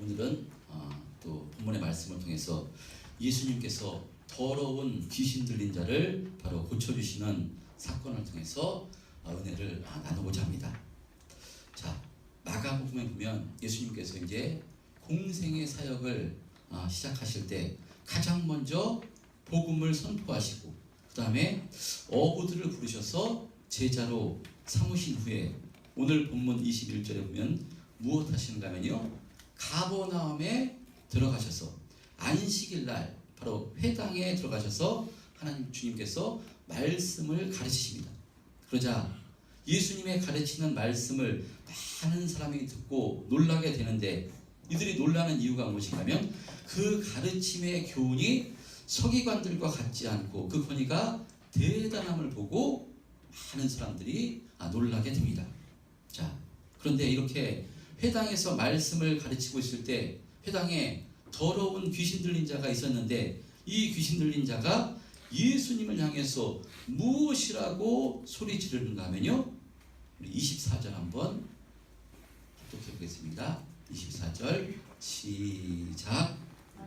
오늘은 또 본문의 말씀을 통해서 예수님께서 더러운 귀신 들린 자를 바로 고쳐주시는 사건을 통해서 은혜를 나누고자 합니다. 자, 마가복음에 보면 예수님께서 이제 공생의 사역을 시작하실 때 가장 먼저 복음을 선포하시고 그 다음에 어부들을 부르셔서 제자로 삼으신 후에 오늘 본문 21절에 보면 무엇 하시는가 하면요, 가버나움에 들어가셔서 안식일날 바로 회당에 들어가셔서 하나님 주님께서 말씀을 가르치십니다. 그러자 예수님의 가르치는 말씀을 많은 사람이 듣고 놀라게 되는데, 이들이 놀라는 이유가 무엇인가면 그 가르침의 교훈이 서기관들과 같지 않고 그 권위가 대단함을 보고 많은 사람들이 놀라게 됩니다. 자, 그런데 이렇게 회당에서 말씀을 가르치고 있을 때 회당에 더러운 귀신 들린 자가 있었는데, 이 귀신 들린 자가 예수님을 향해서 무엇이라고 소리 지르는가 하면요, 우리 24절 한번 합독해 보겠습니다. 24절 시작.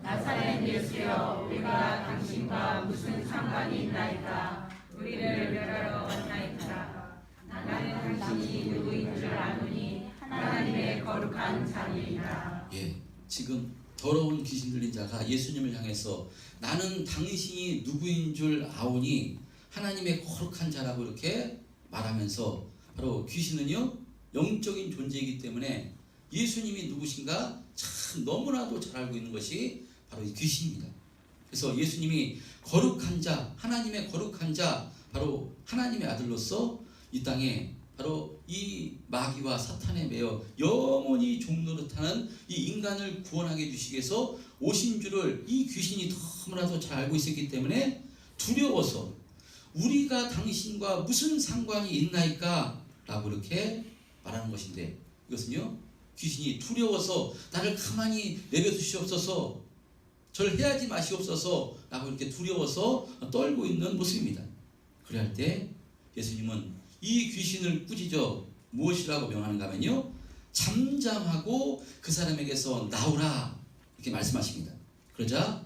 나사렛 예수여, 우리가 당신과 무슨 상관이 있나이까? 우리를 멸하러 왔나이까? 나는 당신이 누구인 줄 아노니 하나님의 거룩한 자니이다. 예, 지금 더러운 귀신 들린 자가 예수님을 향해서 나는 당신이 누구인 줄 아오니 하나님의 거룩한 자라고 이렇게 말하면서, 바로 귀신은요 영적인 존재이기 때문에 예수님이 누구신가 참 너무나도 잘 알고 있는 것이 바로 이 귀신입니다. 그래서 예수님이 거룩한 자, 하나님의 거룩한 자, 바로 하나님의 아들로서 이 땅에 바로 이 마귀와 사탄에 매여 영원히 종노릇하는 이 인간을 구원하게 해주시기 위해서 오신 줄을 이 귀신이 너무나도 잘 알고 있었기 때문에 두려워서 우리가 당신과 무슨 상관이 있나이까? 라고 이렇게 말하는 것인데, 이것은요 귀신이 두려워서 나를 가만히 내버려두시옵소서, 저를 해하지 마시옵소서 라고 이렇게 두려워서 떨고 있는 모습입니다. 그럴 할 때 예수님은 이 귀신을 꾸짖어 무엇이라고 명하는가 하면요, 잠잠하고 그 사람에게서 나오라 이렇게 말씀하십니다. 그러자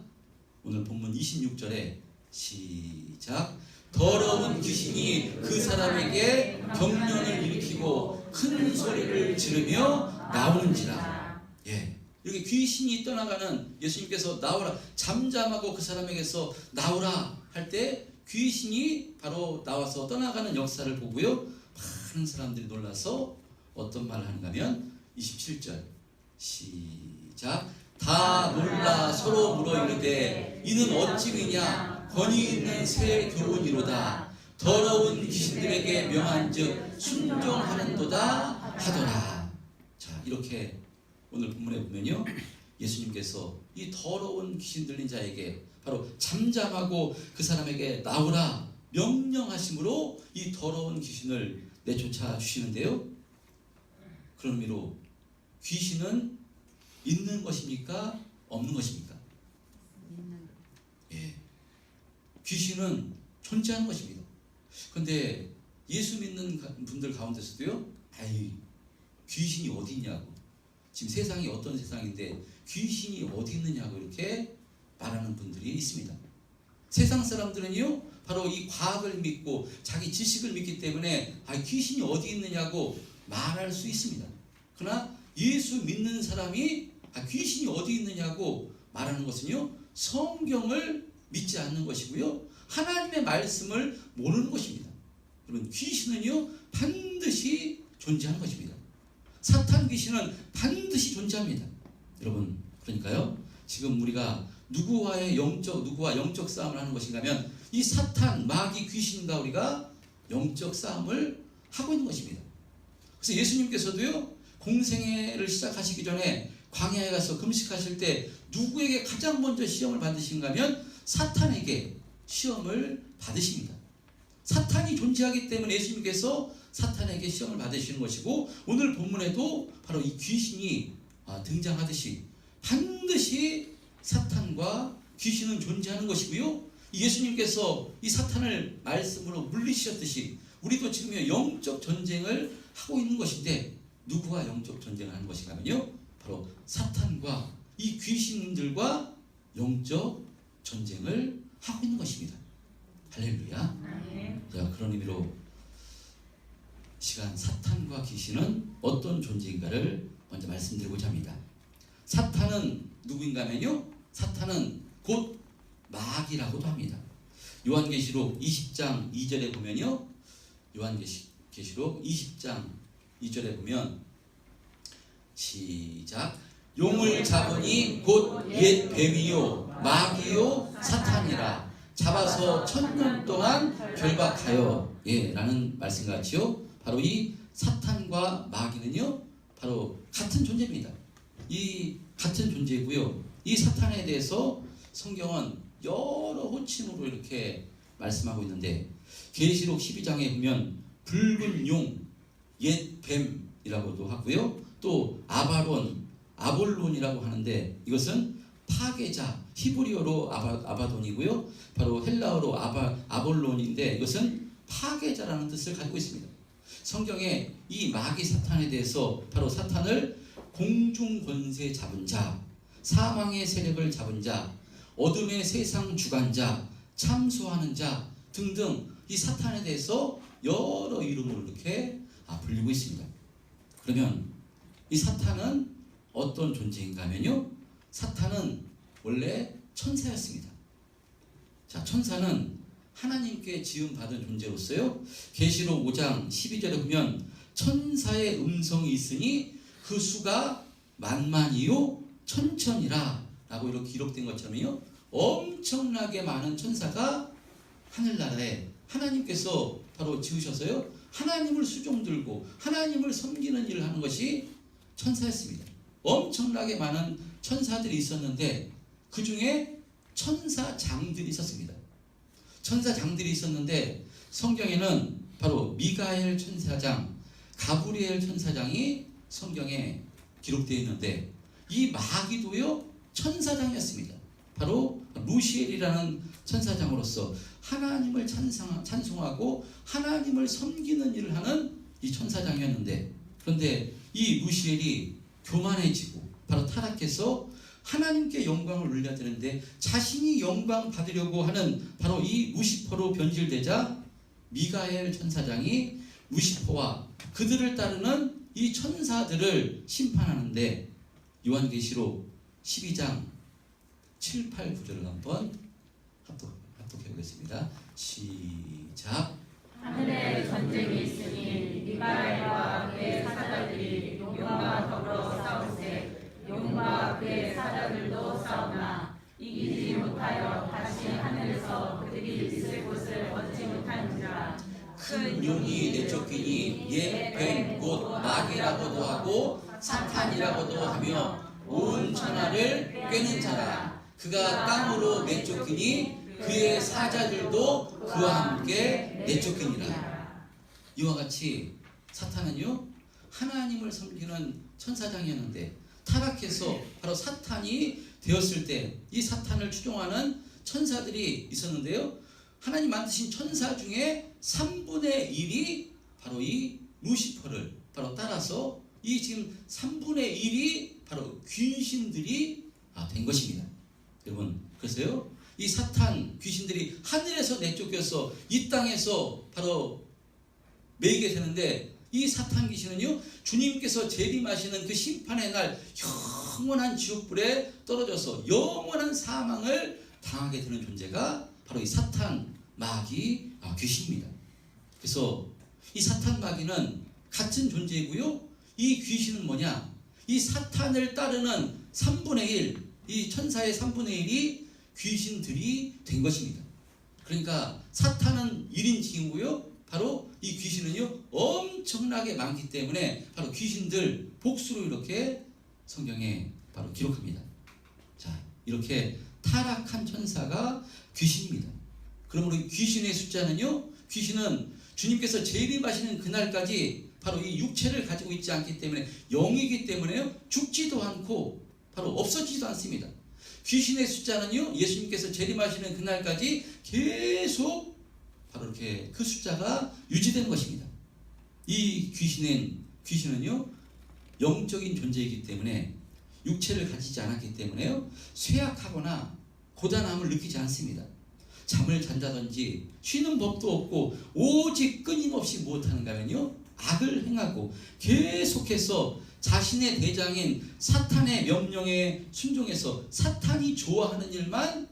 오늘 본문 26절에 시작. 더러운 귀신이 그 사람에게 경련을 일으키고 큰 소리를 지르며 나오는지라. 예, 이렇게 귀신이 떠나가는, 예수님께서 나오라, 잠잠하고 그 사람에게서 나오라 할 때 귀신이 바로 나와서 떠나가는 역사를 보고요, 많은 사람들이 놀라서 어떤 말을 하는가 하면 27절 시작. 다 놀라 서로 물어 이르되 이는 어찌 위냐? 권위 있는 새 교훈이로다. 더러운 귀신들에게 명한즉 순종하는도다 하더라. 자, 이렇게 오늘 본문에 보면요, 예수님께서 이 더러운 귀신 들린 자에게 바로 잠잠하고 그 사람에게 나오라 명령하심으로 이 더러운 귀신을 내쫓아 주시는데요, 그런 의미로 귀신은 있는 것입니까? 없는 것입니까? 예, 귀신은 존재하는 것입니다. 그런데 예수 믿는 분들 가운데서도요, 아이 귀신이 어디 있냐고, 지금 세상이 어떤 세상인데 귀신이 어디 있느냐고 이렇게 말하는 분들이 있습니다. 세상 사람들은요 바로 이 과학을 믿고 자기 지식을 믿기 때문에 귀신이 어디 있느냐고 말할 수 있습니다. 그러나 예수 믿는 사람이 귀신이 어디 있느냐고 말하는 것은요, 성경을 믿지 않는 것이고요, 하나님의 말씀을 모르는 것입니다. 그러면 귀신은요 반드시 존재하는 것입니다. 사탄 귀신은 반드시 존재합니다. 여러분, 그러니까요 지금 우리가 누구와 영적 싸움을 하는 것인가 하면 이 사탄, 마귀, 귀신과 우리가 영적 싸움을 하고 있는 것입니다. 그래서 예수님께서도요 공생애를 시작하시기 전에 광야에 가서 금식하실 때 누구에게 가장 먼저 시험을 받으신가 하면 사탄에게 시험을 받으십니다. 사탄이 존재하기 때문에 예수님께서 사탄에게 시험을 받으시는 것이고, 오늘 본문에도 바로 이 귀신이 등장하듯이 반드시 사탄과 귀신은 존재하는 것이고요, 예수님께서 이 사탄을 말씀으로 물리치셨듯이 우리도 지금 영적 전쟁을 하고 있는 것인데, 누구와 영적 전쟁을 하는 것인가 하면요, 바로 사탄과 이 귀신들과 영적 전쟁을 하고 있는 것입니다. 할렐루야. 자, 그런 의미로 시간 사탄과 귀신은 어떤 존재인가를 먼저 말씀드리고자 합니다. 사탄은 누구인가 하면요, 사탄은 곧 마귀라고도 합니다. 요한계시록 20장 2절에 보면요, 요한계시록 20장 2절에 보면 시작. 용을 잡으니 곧 옛 뱀이요 마귀요 사탄이라 잡아서 1000년 동안 결박하여, 라는 말씀같이요, 바로 이 사탄과 마귀는요 바로 같은 존재입니다. 이 같은 존재고요, 이 사탄에 대해서 성경은 여러 호칭으로 이렇게 말씀하고 있는데, 계시록 12장에 보면 붉은 용, 옛 뱀이라고도 하고요, 또 아볼론이라고 하는데, 이것은 파괴자, 히브리어로 아바돈이고요, 바로 헬라어로 아볼론인데, 이것은 파괴자라는 뜻을 가지고 있습니다. 성경에 이 마귀 사탄에 대해서 바로 사탄을 공중 권세 잡은 자, 사망의 세력을 잡은 자, 어둠의 세상 주관자, 참소하는 자 등등 이 사탄에 대해서 여러 이름으로 이렇게 불리고 있습니다. 그러면 이 사탄은 어떤 존재인가 하면요, 사탄은 원래 천사였습니다. 자, 천사는 하나님께 지음받은 존재로서요, 계시록 5장 12절에 보면 천사의 음성이 있으니 그 수가 만만이요 천천이라 라고 이렇게 기록된 것처럼요, 엄청나게 많은 천사가 하늘나라에 하나님께서 바로 지으셔서요, 하나님을 수종들고 하나님을 섬기는 일을 하는 것이 천사였습니다. 엄청나게 많은 천사들이 있었는데 그 중에 천사장들이 있었습니다. 천사장들이 있었는데 성경에는 바로 미가엘 천사장, 가브리엘 천사장이 성경에 기록되어 있는데, 이 마귀도요 천사장이었습니다. 바로 루시엘이라는 천사장으로서 하나님을 찬송하고 하나님을 섬기는 일을 하는 이 천사장이었는데, 그런데 이 루시엘이 교만해지고 바로 타락해서 하나님께 영광을 올려야 되는데 자신이 영광 받으려고 하는 바로 이 루시퍼로 변질되자 미가엘 천사장이 루시퍼와 그들을 따르는 이 천사들을 심판하는데, 요한계시록 12장 7, 8, 9절을 한번 합독해 보겠습니다. 시작. 하늘에 전쟁이 있으니 미가엘과 그의 사자들이 용과 더불어 싸우세. 용과 그의 사자들도 싸우나 이기지 못하여 다시 하늘에서 그들이 있을 곳을 얻지 못하는지라. 큰 용이 내쫓기니 옛 뱀 곧 마귀라고도 하고 사탄이라고도 하며 온 천하를 꿰는 자라. 그가 땅으로 내쫓기니 그의 사자들도 그와 함께 내쫓기니라. 이와 같이 사탄은요 하나님을 섬기는 천사장이었는데 타락해서 바로 사탄이 되었을 때 이 사탄을 추종하는 천사들이 있었는데요, 하나님 만드신 천사 중에 3분의 1이 바로 이 루시퍼를 바로 따라서 이 지금 3분의 1이 바로 귀신들이 된 것입니다. 여러분, 그래서요 이 사탄 귀신들이 하늘에서 내쫓겨서 이 땅에서 바로 매이게 되는데, 이 사탄 귀신은요 주님께서 재림하시는 그 심판의 날 영원한 지옥불에 떨어져서 영원한 사망을 당하게 되는 존재가 바로 이 사탄 마귀 귀신입니다. 그래서 이 사탄 마귀는 같은 존재이고요, 이 귀신은 뭐냐, 이 사탄을 따르는 3분의 1, 이 천사의 3분의 1이 귀신들이 된 것입니다. 그러니까 사탄은 1인칭이고요, 바로 이 귀신은요 엄청나게 많기 때문에 바로 귀신들 복수로 이렇게 성경에 바로 기록합니다. 자, 이렇게 타락한 천사가 귀신입니다. 그러므로 이 귀신의 숫자는요, 귀신은 주님께서 재림하시는 그날까지 바로 이 육체를 가지고 있지 않기 때문에 영이기 때문에요 죽지도 않고 바로 없어지지도 않습니다. 귀신의 숫자는요 예수님께서 재림하시는 그날까지 계속 바로 이렇게 그 숫자가 유지되는 것입니다. 이 귀신은요 영적인 존재이기 때문에 육체를 가지지 않았기 때문에요. 쇠약하거나 고단함을 느끼지 않습니다. 잠을 잔다든지 쉬는 법도 없고 오직 끊임없이 무엇하는가 하면요. 악을 행하고 계속해서 자신의 대장인 사탄의 명령에 순종해서 사탄이 좋아하는 일만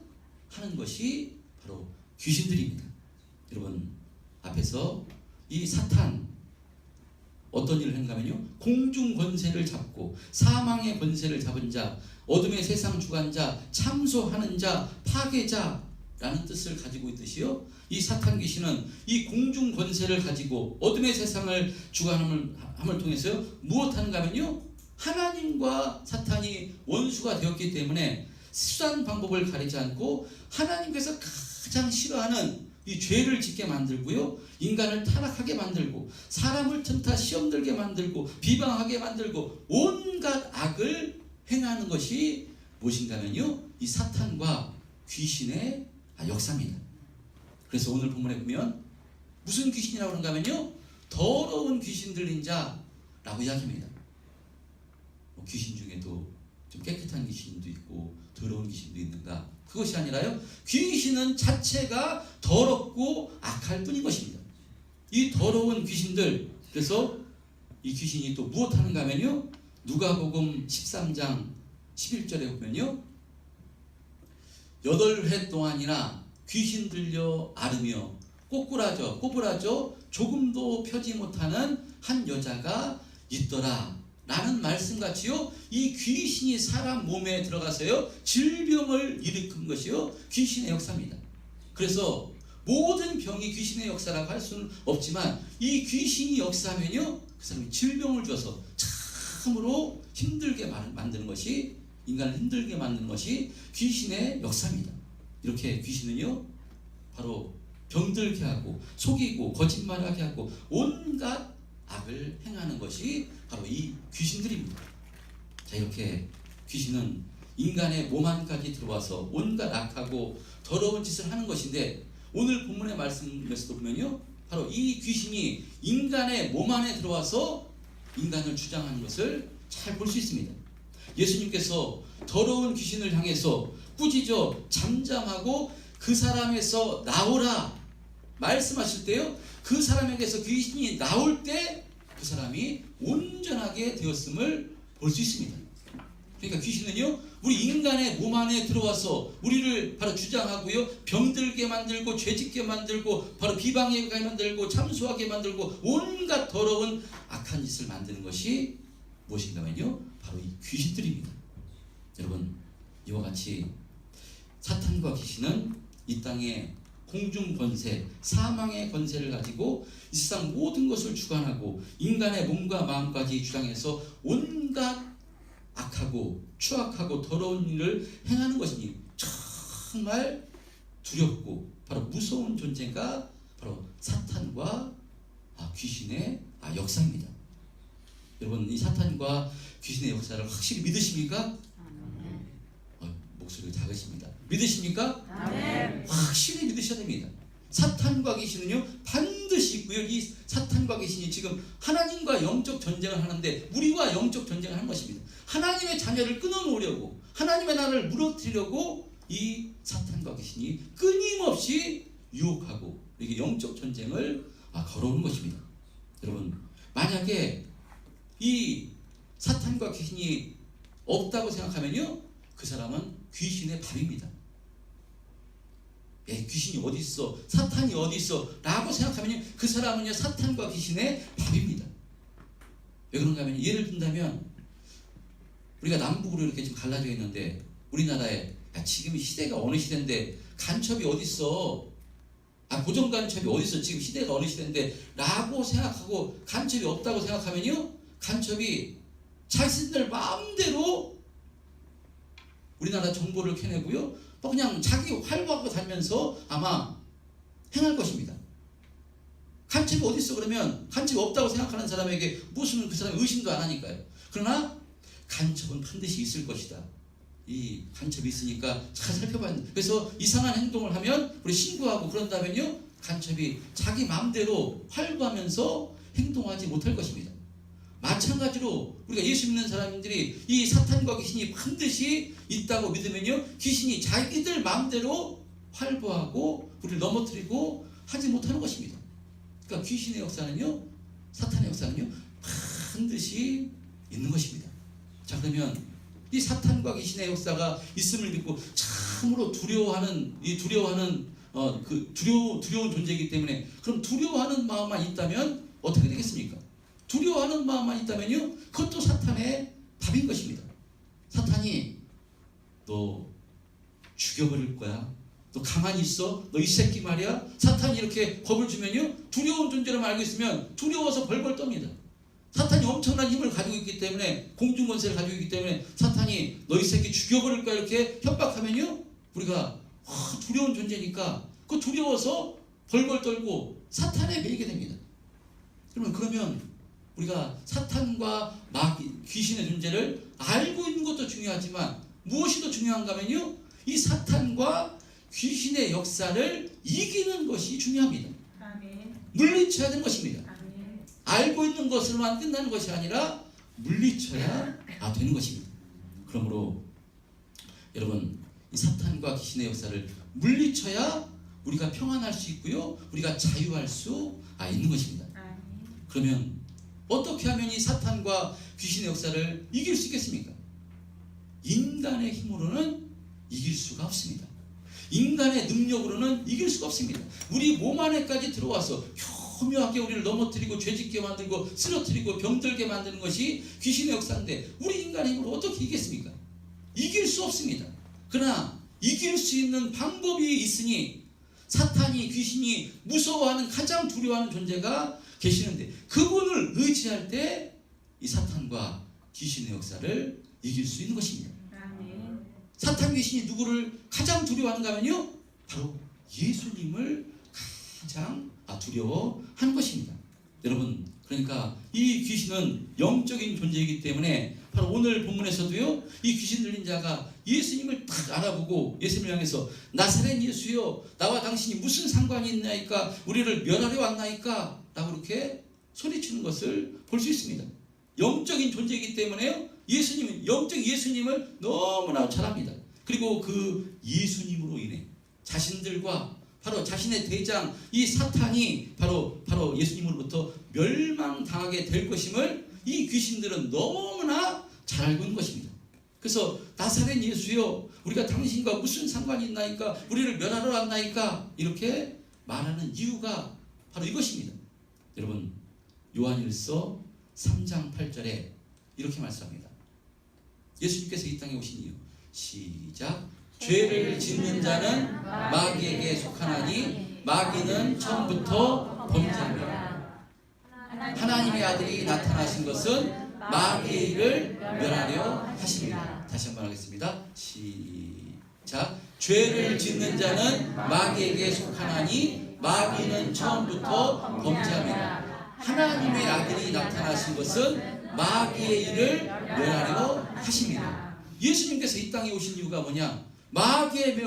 하는 것이 바로 귀신들입니다. 여러분 앞에서 이 사탄 어떤 일을 했는가 하면요. 공중 권세를 잡고 사망의 권세를 잡은 자, 어둠의 세상 주관자, 참소하는 자, 파괴자라는 뜻을 가지고 있듯이요. 이 사탄 귀신은 이 공중 권세를 가지고 어둠의 세상을 주관함을 통해서요. 무엇하는가 하면요. 하나님과 사탄이 원수가 되었기 때문에 수단 방법을 가리지 않고 하나님께서 가장 싫어하는 이 죄를 짓게 만들고요. 인간을 타락하게 만들고 사람을 틈타 시험 들게 만들고 비방하게 만들고 온갖 악을 행하는 것이 무엇인가 하면요. 이 사탄과 귀신의 역사입니다. 그래서 오늘 본문에 보면 무슨 귀신이라고 그런가 하면요. 더러운 귀신 들린 자라고 이야기합니다. 귀신 중에도 좀 깨끗한 귀신도 있고 더러운 귀신도 있는가? 그것이 아니라요. 귀신은 자체가 더럽고 악할 뿐인 것입니다. 이 더러운 귀신들, 그래서 이 귀신이 또 무엇 하는가 하면요. 누가복음 13장 11절에 보면요. 8회 동안이나 귀신 들려 앓으며 꼬부라져 조금도 펴지 못하는 한 여자가 있더라. 라는 말씀같이요. 이 귀신이 사람 몸에 들어가서요. 질병을 일으킨 것이요. 귀신의 역사입니다. 그래서 모든 병이 귀신의 역사라고 할 수는 없지만 이 귀신이 역사하면요. 그 사람이 질병을 줘서 참으로 힘들게 만드는 것이 인간을 힘들게 만드는 것이 귀신의 역사입니다. 이렇게 귀신은요. 바로 병들게 하고 속이고 거짓말하게 하고 온갖 악을 행하는 것이 바로 이 귀신들입니다. 자, 이렇게 귀신은 인간의 몸 안까지 들어와서 온갖 악하고 더러운 짓을 하는 것인데 오늘 본문의 말씀에서도 보면요. 바로 이 귀신이 인간의 몸 안에 들어와서 인간을 주장하는 것을 잘 볼 수 있습니다. 예수님께서 더러운 귀신을 향해서 꾸짖어 잠잠하고 그 사람에서 나오라 말씀하실 때요. 그 사람에게서 귀신이 나올 때 그 사람이 온전하게 되었음을 볼 수 있습니다. 그러니까 귀신은요. 우리 인간의 몸 안에 들어와서 우리를 바로 주장하고요. 병들게 만들고 죄짓게 만들고 바로 비방하게 만들고 참소하게 만들고 온갖 더러운 악한 짓을 만드는 것이 무엇인가 하면요. 바로 이 귀신들입니다. 여러분 이와 같이 사탄과 귀신은 이 땅에 공중 권세, 사망의 권세를 가지고 이 세상 모든 것을 주관하고 인간의 몸과 마음까지 주장해서 온갖 악하고 추악하고 더러운 일을 행하는 것이니 정말 두렵고 바로 무서운 존재가 바로 사탄과 귀신의 역사입니다. 여러분 이 사탄과 귀신의 역사를 확실히 믿으십니까? 목소리가 작으십니다. 믿으십니까? 아멘. 확실히 믿으셔야 됩니다. 사탄과 귀신은요 반드시 있고요. 이 사탄과 귀신이 지금 하나님과 영적 전쟁을 하는데 우리와 영적 전쟁을 하는 것입니다. 하나님의 자녀를 끊어놓으려고 하나님의 나라를 무너뜨리려고 이 사탄과 귀신이 끊임없이 유혹하고 이렇게 영적 전쟁을 걸어오는 것입니다. 여러분 만약에 이 사탄과 귀신이 없다고 생각하면요 그 사람은 귀신의 밥입니다. 귀신이 어디 있어? 사탄이 어디 있어? 라고 생각하면 그 사람은요 사탄과 귀신의 밥입니다. 왜 그런가 하면 예를 든다면 우리가 남북으로 이렇게 지금 갈라져 있는데 우리나라에 지금 시대가 어느 시대인데 간첩이 어디 있어? 고정 간첩이 어디 있어? 지금 시대가 어느 시대인데 라고 생각하고 간첩이 없다고 생각하면요 간첩이 자신들 마음대로 우리나라 정보를 캐내고요 그냥 자기 활보하고 다니면서 아마 행할 것입니다. 간첩이 어디 있어? 그러면 간첩이 없다고 생각하는 사람에게 무슨 그 사람이 의심도 안 하니까요. 그러나 간첩은 반드시 있을 것이다. 이 간첩이 있으니까 잘 살펴봐야 된다. 그래서 이상한 행동을 하면 우리 신고하고 그런다면요 간첩이 자기 마음대로 활보하면서 행동하지 못할 것입니다. 마찬가지로 우리가 예수 믿는 사람들이 이 사탄과 귀신이 반드시 있다고 믿으면요, 귀신이 자기들 마음대로 활보하고 우리를 넘어뜨리고 하지 못하는 것입니다. 그러니까 귀신의 역사는요, 사탄의 역사는요, 반드시 있는 것입니다. 자, 그러면 이 사탄과 귀신의 역사가 있음을 믿고 참으로 두려워하는 두려운 존재이기 때문에, 그럼 두려워하는 마음만 있다면 어떻게 되겠습니까? 두려워하는 마음만 있다면요, 그것도 사탄의 답인 것입니다. 사탄이 너 죽여버릴 거야, 너 가만히 있어, 너 이 새끼 말이야, 사탄이 이렇게 겁을 주면요, 두려운 존재로 알고 있으면 두려워서 벌벌 떱니다. 사탄이 엄청난 힘을 가지고 있기 때문에, 공중 권세를 가지고 있기 때문에 사탄이 너 이 새끼 죽여버릴 거야 이렇게 협박하면요, 우리가 두려운 존재니까 그 두려워서 벌벌 떨고 사탄에 매이게 됩니다. 그러면 우리가 사탄과 귀신의 존재를 알고 있는 것도 중요하지만 무엇이 더 중요한가 하면요, 이 사탄과 귀신의 역사를 이기는 것이 중요합니다. 아멘. 물리쳐야 되는 것입니다. 아멘. 알고 있는 것으로만 끝나는 것이 아니라 물리쳐야 되는 것입니다. 그러므로 여러분, 이 사탄과 귀신의 역사를 물리쳐야 우리가 평안할 수 있고요, 우리가 자유할 수 있는 것입니다. 아멘. 그러면 어떻게 하면 이 사탄과 귀신의 역사를 이길 수 있겠습니까? 인간의 힘으로는 이길 수가 없습니다. 인간의 능력으로는 이길 수가 없습니다. 우리 몸 안에까지 들어와서 교묘하게 우리를 넘어뜨리고 죄짓게 만들고 쓰러뜨리고 병들게 만드는 것이 귀신의 역사인데, 우리 인간의 힘으로 어떻게 이기겠습니까? 이길 수 없습니다. 그러나 이길 수 있는 방법이 있으니, 사탄이, 귀신이 무서워하는, 가장 두려워하는 존재가 계시는데, 그분을 의지할 때 이 사탄과 귀신의 역사를 이길 수 있는 것입니다. 아멘. 사탄, 귀신이 누구를 가장 두려워하는가 하면요, 바로 예수님을 가장 두려워하는 것입니다. 여러분, 그러니까 이 귀신은 영적인 존재이기 때문에 바로 오늘 본문에서도요, 이 귀신 들린 자가 예수님을 딱 알아보고 예수님을 향해서 나사렛 예수여, 나와 당신이 무슨 상관이 있나이까, 우리를 멸하려 왔나이까 라고 이렇게 소리치는 것을 볼 수 있습니다. 영적인 존재이기 때문에요, 예수님은, 영적 예수님을 너무나 잘합니다. 그리고 그 예수님으로 인해 자신들과 바로 자신의 대장 이 사탄이 바로 예수님으로부터 멸망당하게 될 것임을 이 귀신들은 너무나 잘 알고 있는 것입니다. 그래서 나사렛 예수여, 우리가 당신과 무슨 상관이 있나이까, 우리를 멸하러 왔나이까 이렇게 말하는 이유가 바로 이것입니다. 여러분, 요한일서 3장 8절에 이렇게 말씀합니다. 예수님께서 이 땅에 오신 이유, 시작. 죄를 짓는 자는 마귀에게 속하나니 마귀는 처음부터 범죄합니다. 하나님의 아들이 나타나신 것은 마귀의 일을 멸하려 하십니다. 다시 한번 하겠습니다. 시작. 죄를 짓는 자는 마귀에게 속하나니 마귀는 처음부터 범죄합니다. 하나님의 아들이 나타나신 것은 마귀의 일을 멸하려 하십니다. 예수님께서 이 땅에 오신 이유가 뭐냐? 마귀의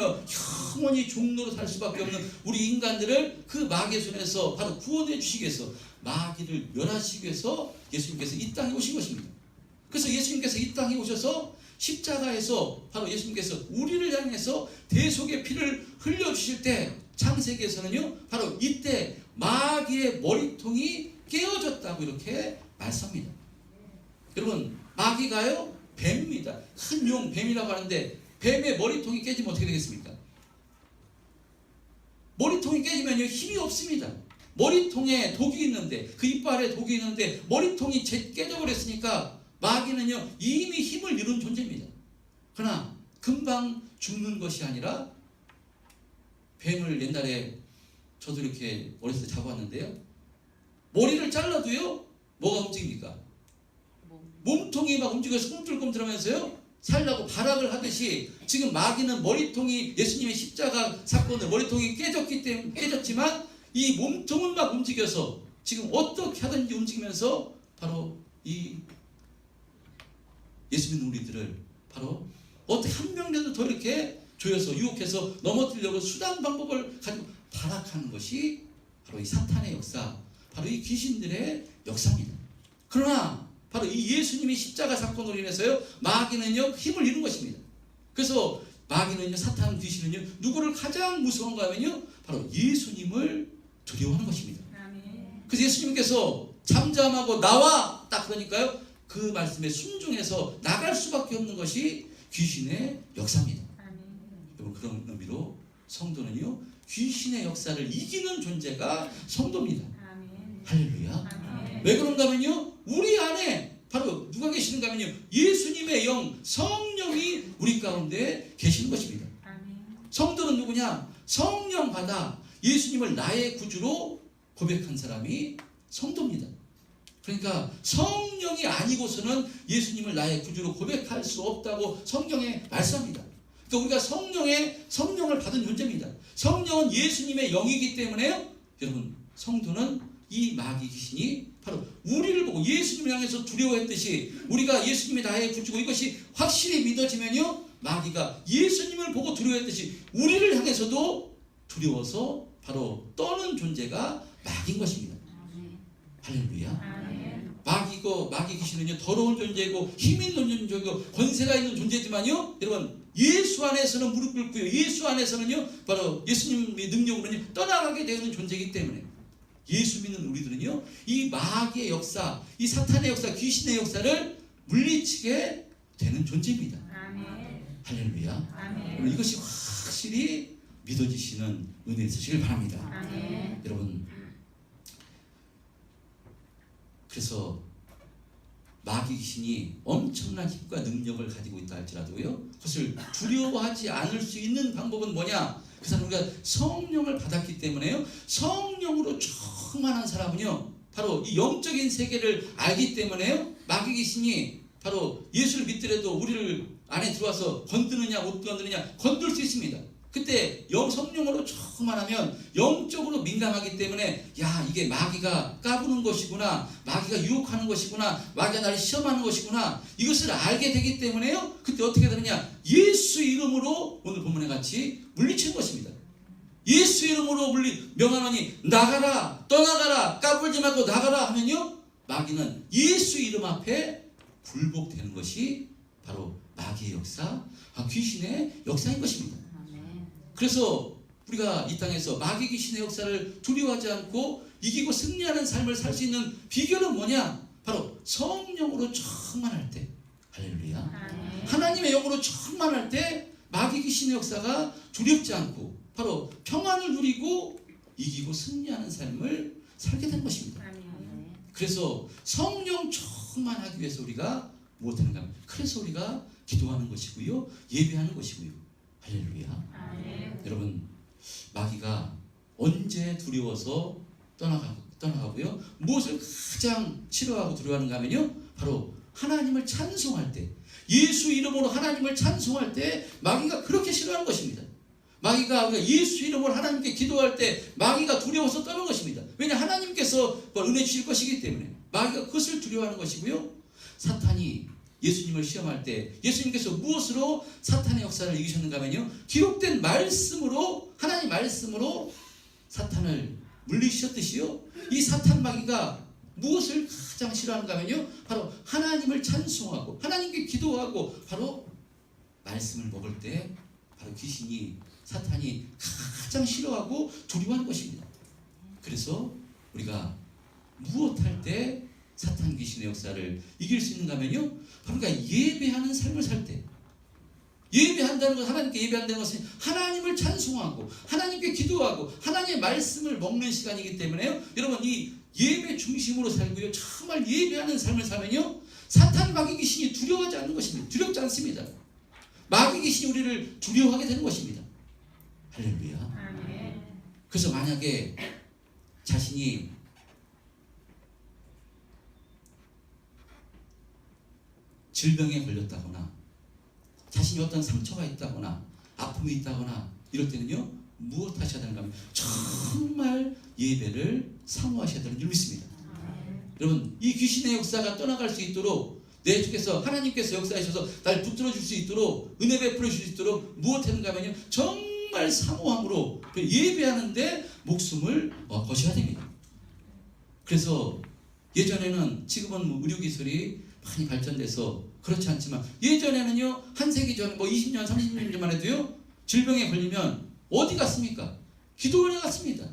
영원히 종로로 살 수밖에 없는 우리 인간들을 그 마귀의 손에서 바로 구원해 주시기 위해서, 마귀를 멸하시기 위해서 예수님께서 이 땅에 오신 것입니다. 그래서 예수님께서 이 땅에 오셔서 십자가에서 바로 예수님께서 우리를 향해서 대속의 피를 흘려주실 때, 창세기에서는요, 바로 이때 마귀의 머리통이 깨어졌다고 이렇게 말씀합니다. 여러분, 마귀가요, 뱀입니다. 큰 용, 뱀이라고 하는데, 뱀의 머리통이 깨지면 어떻게 되겠습니까? 머리통이 깨지면요, 힘이 없습니다. 머리통에 독이 있는데, 그 이빨에 독이 있는데 머리통이 깨져버렸으니까 마귀는요, 이미 힘을 이룬 존재입니다. 그러나 금방 죽는 것이 아니라, 뱀을 옛날에 저도 이렇게 어렸을 때 잡아왔는데요, 머리를 잘라도요, 뭐가 움직입니까? 몸통이 막 움직여서 꿈틀꿈틀하면서요, 살라고 발악을 하듯이, 지금 마귀는 머리통이, 예수님의 십자가 사건을 머리통이 깨졌지만 이 몸통은 막 움직여서 지금 어떻게 하든지 움직이면서 바로 이 예수 믿는 우리들을 바로 어떻게 한 명이라도 더 이렇게 조여서 유혹해서 넘어뜨리려고 수단 방법을 가지고 발악하는 것이 바로 이 사탄의 역사, 바로 이 귀신들의 역사입니다. 그러나 바로 이 예수님이 십자가 사건으로 인해서요, 마귀는요 힘을 잃은 것입니다. 그래서 마귀는요, 사탄 귀신은요, 누구를 가장 무서운가 하면요, 바로 예수님을 두려워하는 것입니다. 그래서 예수님께서 잠잠하고 나와 딱 그러니까요, 그 말씀에 순종해서 나갈 수밖에 없는 것이 귀신의 역사입니다. 여러분, 그런 의미로 성도는요, 귀신의 역사를 이기는 존재가 성도입니다. 할렐루야. 왜 그런가 하면요, 우리 안에 바로 누가 계시는가 하면요, 예수님의 영, 성령이 우리 가운데 계시는 것입니다. 성도는 누구냐? 성령 받아 예수님을 나의 구주로 고백한 사람이 성도입니다. 그러니까 성령이 아니고서는 예수님을 나의 구주로 고백할 수 없다고 성경에 말씀합니다. 그러니까 우리가 성령을 받은 존재입니다. 성령은 예수님의 영이기 때문에요, 여러분, 성도는 이 마귀 귀신이 바로 우리를 보고 예수님을 향해서 두려워했듯이, 우리가 예수님이 나의 구주고 이것이 확실히 믿어지면요, 마귀가 예수님을 보고 두려워했듯이 우리를 향해서도 두려워서 바로 떠는 존재가 마귀인 것입니다. 할렐루야. 마귀 귀신은요, 더러운 존재이고 힘 있는 존재이고 권세가 있는 존재지만요, 여러분, 예수 안에서는 무릎 꿇고요, 예수 안에서는요, 바로 예수님의 능력으로는 떠나가게 되는 존재이기 때문에 예수 믿는 우리들은요, 이 마귀의 역사, 이 사탄의 역사, 귀신의 역사를 물리치게 되는 존재입니다. 할렐루야. 이것이 확실히 믿어지시는 은혜 있으시길 바랍니다. 여러분, 그래서 마귀 귀신이 엄청난 힘과 능력을 가지고 있다 할지라도요, 그것을 두려워하지 않을 수 있는 방법은 뭐냐? 그 사람, 우리가 성령을 받았기 때문에요, 성령으로 충만한 사람은요, 바로 이 영적인 세계를 알기 때문에요, 마귀 귀신이 바로 예수를 믿더라도 우리를 안에 들어와서 건드느냐 못 건드느냐 건들 수 있습니다. 그때 성령으로 충만하면 영적으로 민감하기 때문에, 야, 이게 마귀가 까부는 것이구나, 마귀가 유혹하는 것이구나, 마귀가 나를 시험하는 것이구나, 이것을 알게 되기 때문에요, 그때 어떻게 되느냐? 예수 이름으로 오늘 본문에 같이 물리치는 것입니다. 예수 이름으로 명하노니 나가라, 떠나가라, 까불지 말고 나가라 하면요, 마귀는 예수 이름 앞에 굴복되는 것이 바로 마귀의 역사, 귀신의 역사인 것입니다. 그래서 우리가 이 땅에서 마귀 귀신의 역사를 두려워하지 않고 이기고 승리하는 삶을 살 수 있는 비결은 뭐냐? 바로 성령으로 충만할 때, 할렐루야, 하나님의 영으로 충만할 때 마귀 귀신의 역사가 두렵지 않고 바로 평안을 누리고 이기고 승리하는 삶을 살게 된 것입니다. 그래서 성령 충만하기 위해서 우리가 무엇하는가 하면, 그래서 우리가 기도하는 것이고요, 예배하는 것이고요. 할렐루야. 여러분, 마귀가 언제 두려워서 떠나가고요, 무엇을 가장 싫어하고 두려워하는가 하면요, 바로 하나님을 찬송할 때, 예수 이름으로 하나님을 찬송할 때 마귀가 그렇게 싫어하는 것입니다. 마귀가 예수 이름으로 하나님께 기도할 때 마귀가 두려워서 떠는 것입니다. 왜냐? 하나님께서 은혜 주실 것이기 때문에 마귀가 그것을 두려워하는 것이고요, 사탄이 예수님을 시험할 때 예수님께서 무엇으로 사탄의 역사를 이기셨는가 하면요, 기록된 말씀으로, 하나님 말씀으로 사탄을 물리치셨듯이요, 이 사탄 마귀가 무엇을 가장 싫어하는가 하면요, 바로 하나님을 찬송하고 하나님께 기도하고 바로 말씀을 먹을 때 바로 귀신이, 사탄이 가장 싫어하고 두려워하는 것입니다. 그래서 우리가 무엇할 때 사탄 귀신의 역사를 이길 수 있는가 하면요, 그러니까 예배하는 삶을 살 때, 예배한다는 것은, 하나님께 예배한다는 것은 하나님을 찬송하고 하나님께 기도하고 하나님의 말씀을 먹는 시간이기 때문에요, 여러분, 이 예배 중심으로 살고요, 정말 예배하는 삶을 살면요, 사탄 마귀 귀신이 두려워하지 않는 것입니다. 두렵지 않습니다. 마귀 귀신이 우리를 두려워하게 되는 것입니다. 할렐루야. 그래서 만약에 자신이 질병에 걸렸다거나 자신이 어떤 상처가 있다거나 아픔이 있다거나 이럴 때는요, 무엇 하셔야 되는가 하면 정말 예배를 사모하셔야 되는 줄 믿습니다. 여러분, 이 귀신의 역사가 떠나갈 수 있도록 내 주께서, 하나님께서 역사하셔서 날 붙들어 줄 수 있도록, 은혜 베풀어 줄 수 있도록 무엇 하는가 하면요, 정말 사모함으로 예배하는데 목숨을 거셔야 됩니다. 그래서 예전에는, 지금은 의료기술이 많이 발전돼서 그렇지 않지만 예전에는요 한 세기 전 뭐 20년 30년 전만 해도요 질병에 걸리면 어디 갔습니까? 기도원에 갔습니다.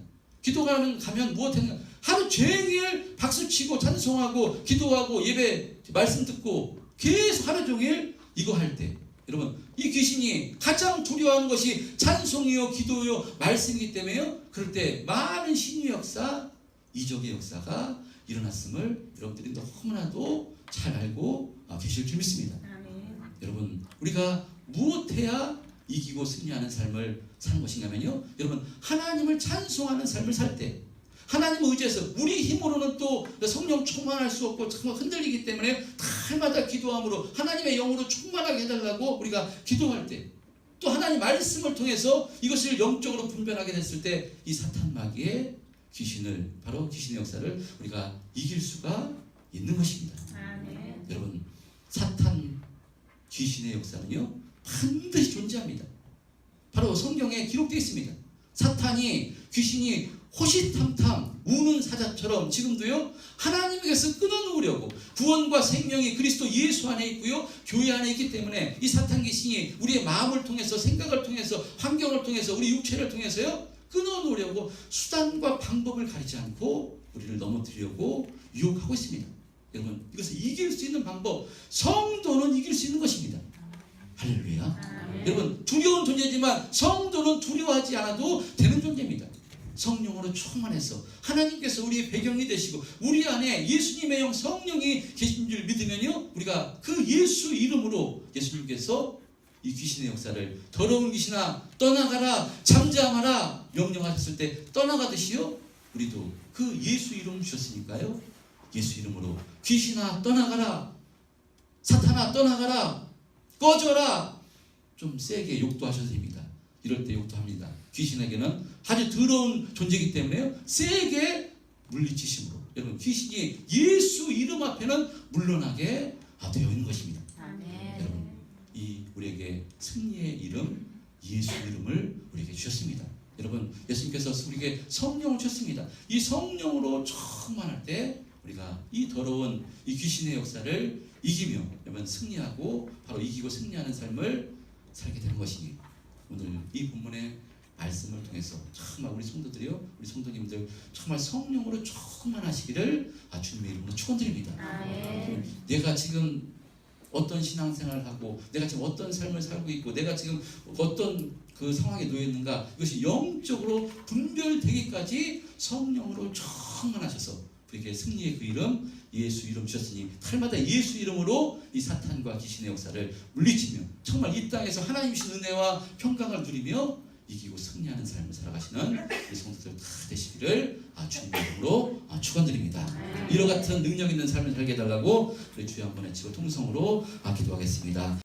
기도가면 가면 무엇했냐? 하루 종일 박수치고 찬송하고 기도하고 예배 말씀 듣고 계속 하루 종일 이거 할 때 여러분 이 귀신이 가장 두려워하는 것이 찬송이요 기도요 말씀이기 때문에요. 그럴 때 많은 신의 역사 이적의 역사가 일어났음을 여러분들이 너무나도 잘 알고 계실 줄 믿습니다. 여러분 우리가 무엇해야 이기고 승리하는 삶을 사는 것인가면요 여러분 하나님을 찬송하는 삶을 살 때 하나님을 의지해서 우리 힘으로는 또 성령 충만할 수 없고 정말 흔들리기 때문에 날마다 기도함으로 하나님의 영으로 충만하게 해달라고 우리가 기도할 때 또 하나님 말씀을 통해서 이것을 영적으로 분별하게 됐을 때 이 사탄 마귀의 귀신을 바로 귀신의 역사를 우리가 이길 수가 있는 것입니다. 아멘. 여러분 사탄 귀신의 역사는요 반드시 존재합니다. 바로 성경에 기록되어 있습니다. 사탄이 귀신이 호시탐탐 우는 사자처럼 지금도요 하나님에게서 끊어놓으려고 구원과 생명이 그리스도 예수 안에 있고요 교회 안에 있기 때문에 이 사탄 귀신이 우리의 마음을 통해서 생각을 통해서 환경을 통해서 우리 육체를 통해서요 끊어놓으려고 수단과 방법을 가리지 않고 우리를 넘어뜨리려고 유혹하고 있습니다. 여러분 이것을 이길 수 있는 방법 성도는 이길 수 있는 것입니다. 할렐루야. 여러분 두려운 존재지만 성도는 두려워하지 않아도 되는 존재입니다. 성령으로 충만해서 하나님께서 우리의 배경이 되시고 우리 안에 예수님의 영 성령이 계신 줄 믿으면요 우리가 그 예수 이름으로 예수님께서 이 귀신의 역사를 더러운 귀신아 떠나가라 잠잠하라 명령하셨을 때 떠나가듯이요 우리도 그 예수 이름 주셨으니까요 예수 이름으로 귀신아 떠나가라 사탄아 떠나가라 꺼져라 좀 세게 욕도 하셔도 됩니다. 이럴 때 욕도 합니다. 귀신에게는 아주 더러운 존재이기 때문에요 세게 물리치심으로 여러분 귀신이 예수 이름 앞에는 물러나게 되어 있는 것입니다. 아멘. 여러분 이 우리에게 승리의 이름 예수 이름을 우리에게 주셨습니다. 여러분 예수님께서 우리에게 성령을 주셨습니다. 이 성령으로 충만할 때 우리가 이 더러운 이 귀신의 역사를 이기며 여러분 승리하고 바로 이기고 승리하는 삶을 살게 되는 것이니 오늘 이 본문의 말씀을 통해서 정말 우리 성도들이요 우리 성도님들 정말 성령으로 충만하시기를 주님의 이름으로 축원드립니다. 아멘. 내가 지금 어떤 신앙생활을 하고 내가 지금 어떤 삶을 살고 있고 내가 지금 어떤 그 상황에 놓여 있는가 이것이 영적으로 분별되기까지 성령으로 충만하셔서 우리에게 승리의 그 이름 예수 이름 주셨으니 날마다 예수 이름으로 이 사탄과 귀신의 역사를 물리치며 정말 이 땅에서 하나님이신 은혜와 평강을 누리며 이기고 승리하는 삶을 살아가시는 우리 성도들 다 되시기를 주님의 이름으로 축원드립니다. 이와 같은 능력 있는 삶을 살게 해달라고 우리 주여 한번 외치고 통성으로 기도하겠습니다.